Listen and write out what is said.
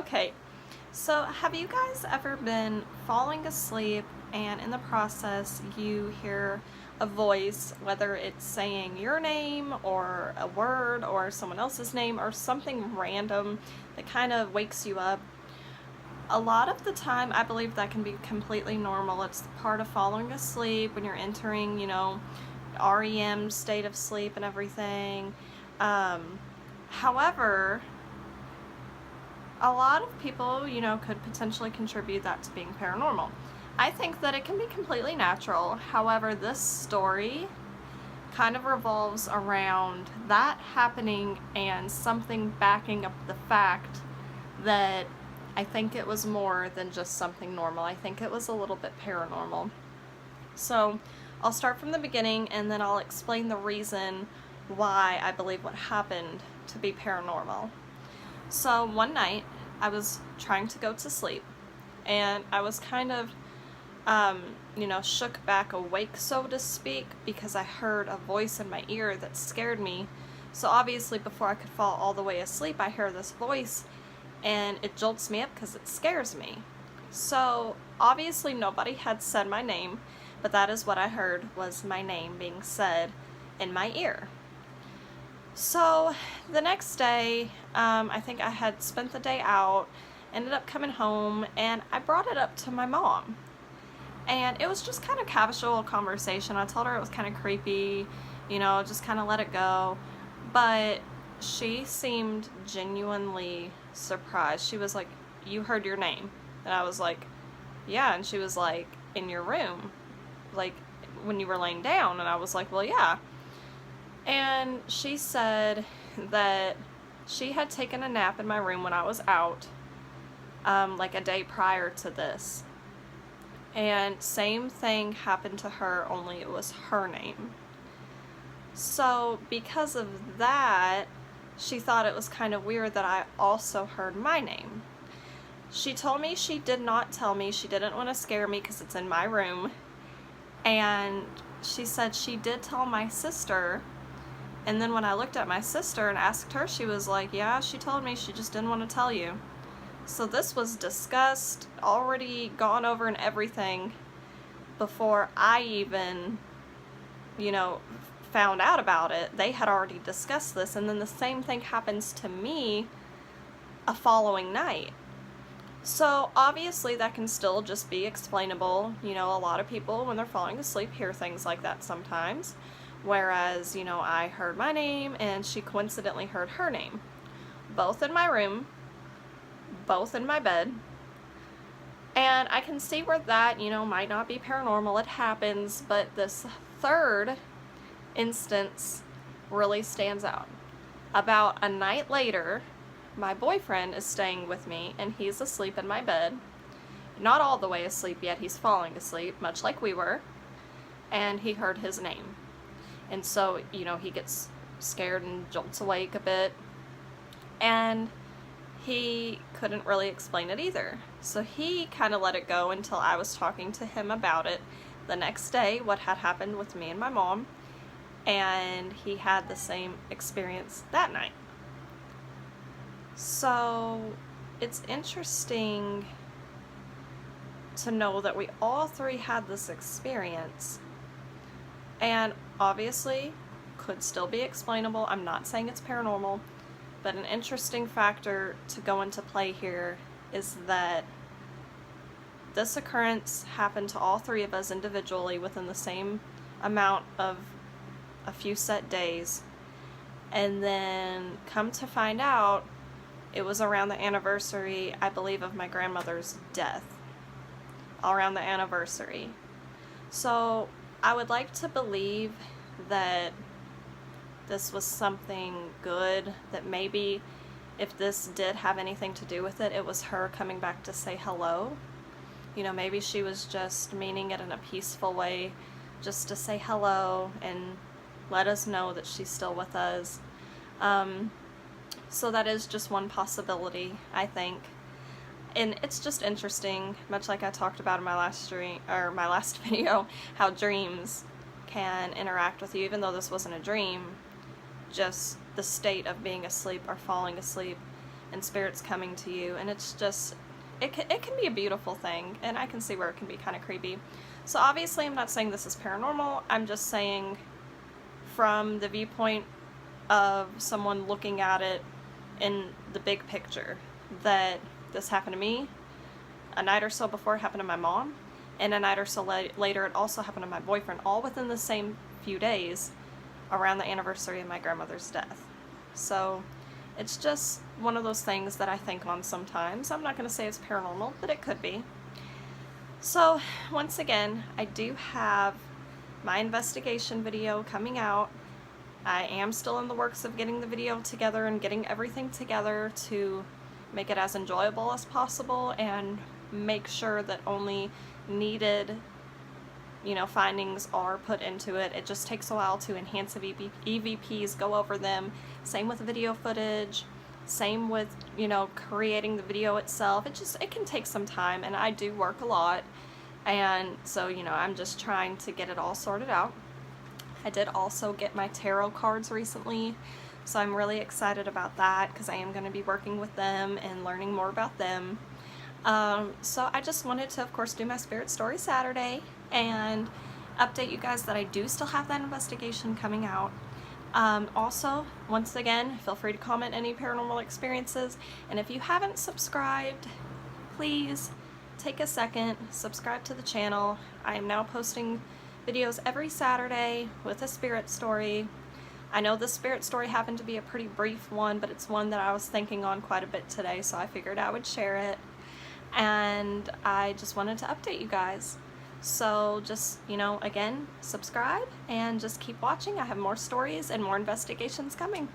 Okay, so have you guys ever been falling asleep and in the process you hear a voice, whether it's saying your name or a word or someone else's name or something random that kind of wakes you up? A lot of the time, I believe that can be completely normal. It's part of falling asleep when you're entering, REM state of sleep and everything. Um, However, a lot of people, could potentially contribute that to being paranormal. I think that it can be completely natural. However, this story kind of revolves around that happening and something backing up the fact that I think it was more than just something normal. I think it was a little bit paranormal. So I'll start from the beginning and then I'll explain the reason why I believe what happened to be paranormal. So one night I was trying to go to sleep and I was kind of, shook back awake, so to speak, because I heard a voice in my ear that scared me. So obviously before I could fall all the way asleep, I hear this voice and it jolts me up because it scares me. So obviously nobody had said my name, but that is what I heard, was my name being said in my ear. So the next day, I think I had spent the day out, ended up coming home, and I brought it up to my mom. And it was just kind of casual conversation. I told her it was kind of creepy, just kind of let it go. But she seemed genuinely surprised. She was like, "You heard your name?" And I was like, "Yeah." And she was like, "In your room? Like, when you were laying down?" And I was like, "Well, yeah." And she said that she had taken a nap in my room when I was out, like a day prior to this. And same thing happened to her, only it was her name. So because of that, she thought it was kind of weird that I also heard my name. She told me she did not tell me. She didn't want to scare me because it's in my room. And she said she did tell my sister. And then when I looked at my sister and asked her, she was like, "Yeah, she told me, she just didn't want to tell you." So this was discussed, already gone over and everything before I even, found out about it. They had already discussed this, and then the same thing happens to me a following night. So obviously that can still just be explainable. A lot of people when they're falling asleep hear things like that sometimes. Whereas, I heard my name and she coincidentally heard her name. Both in my room, both in my bed. And I can see where that, might not be paranormal. It happens, but this third instance really stands out. About a night later, my boyfriend is staying with me and he's asleep in my bed. Not all the way asleep yet, he's falling asleep, much like we were. And he heard his name. And so, he gets scared and jolts awake a bit. And he couldn't really explain it either. So he kind of let it go until I was talking to him about it the next day, what had happened with me and my mom. And he had the same experience that night. So it's interesting to know that we all three had this experience. And obviously could still be explainable. I'm not saying it's paranormal, but an interesting factor to go into play here is that this occurrence happened to all three of us individually within the same amount of a few set days. And then come to find out, it was around the anniversary, I believe, of my grandmother's death. Around the anniversary. So I would like to believe that this was something good, that maybe if this did have anything to do with it, it was her coming back to say hello. Maybe she was just meaning it in a peaceful way, just to say hello and let us know that she's still with us. So that is just one possibility, I think. And it's just interesting, much like I talked about in my last video, how dreams can interact with you, even though this wasn't a dream. Just the state of being asleep or falling asleep and spirits coming to you, and it's just, it can be a beautiful thing, and I can see where it can be kind of creepy. So obviously I'm not saying this is paranormal, I'm just saying from the viewpoint of someone looking at it in the big picture, that this happened to me a night or so before it happened to my mom, and a night or so later it also happened to my boyfriend, all within the same few days around the anniversary of my grandmother's death. So it's just one of those things that I think on sometimes. I'm not going to say it's paranormal, but it could be. So once again, I do have my investigation video coming out. I am still in the works of getting the video together and getting everything together to make it as enjoyable as possible and make sure that only needed, you know, findings are put into it. It just takes a while to enhance the EVPs, go over them. Same with video footage, same with, you know, creating the video itself. It can take some time, and I do work a lot, and so, you know, I'm just trying to get it all sorted out. I did also get my tarot cards recently, so I'm really excited about that because I am going to be working with them and learning more about them. So I just wanted to, of course, do my Spirit Story Saturday and update you guys that I do still have that investigation coming out. Also, once again, feel free to comment any paranormal experiences, and if you haven't subscribed, please take a second, subscribe to the channel. I am now posting videos every Saturday with a spirit story. I know this spirit story happened to be a pretty brief one, but it's one that I was thinking on quite a bit today, so I figured I would share it. And I just wanted to update you guys. So just, you know, again, subscribe and just keep watching. I have more stories and more investigations coming.